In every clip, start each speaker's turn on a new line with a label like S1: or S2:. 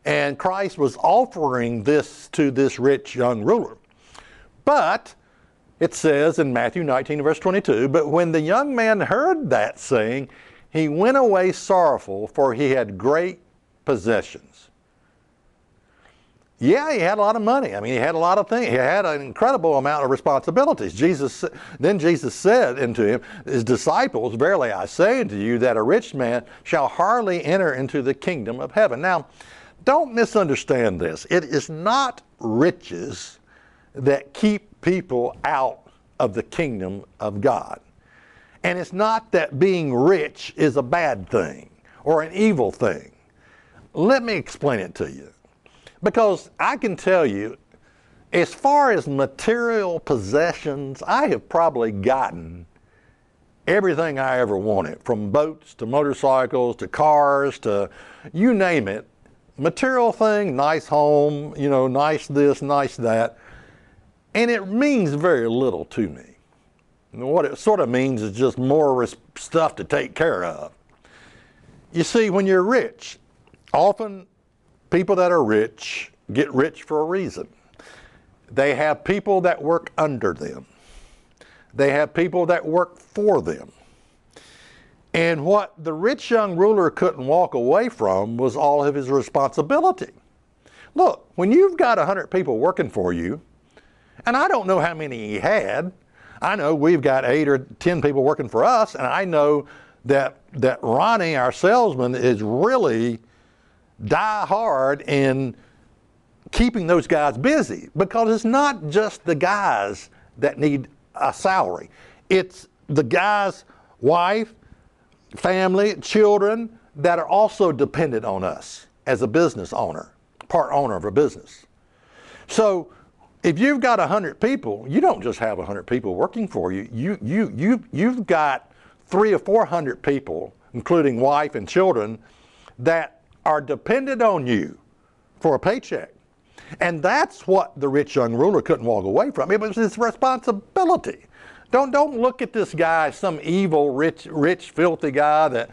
S1: And Christ was offering this to this rich young ruler. But it says in Matthew 19, verse 22, but when the young man heard that saying, he went away sorrowful, for he had great possessions. Yeah, he had a lot of money. I mean, he had a lot of things. He had an incredible amount of responsibilities. Then Jesus said unto him, his disciples, verily I say unto you that a rich man shall hardly enter into the kingdom of heaven. Now, don't misunderstand this. It is not riches that keep people out of the kingdom of God. And it's not that being rich is a bad thing or an evil thing. Let me explain it to you. Because I can tell you, as far as material possessions, I have probably gotten everything I ever wanted, from boats to motorcycles to cars to you name it. Material thing, nice home, nice this, nice that. And it means very little to me. What it sort of means is just more stuff to take care of. You see, when you're rich, often people that are rich get rich for a reason. They have people that work under them. They have people that work for them. And what the rich young ruler couldn't walk away from was all of his responsibility. Look, when you've got 100 people working for you, and I don't know how many he had, I know we've got 8 or 10 people working for us, and I know that Ronnie, our salesman, is really die hard in keeping those guys busy, because it's not just the guys that need a salary. It's the guy's wife, family, children that are also dependent on us as a business owner, part owner of a business. So if you've got 100 people, you don't just have 100 people working for you. You've got 300 or 400 people, including wife and children, that are dependent on you for a paycheck. And that's what the rich young ruler couldn't walk away from. It was his responsibility. Don't look at this guy, some evil, rich, filthy guy that,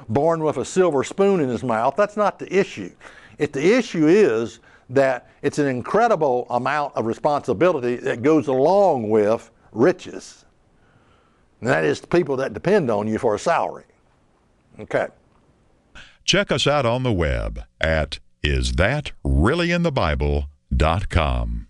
S1: born with a silver spoon in his mouth. That's not the issue. The issue is that it's an incredible amount of responsibility that goes along with riches. And that is the people that depend on you for a salary. Okay.
S2: Check us out on the web at isthatreallyinthebible.com.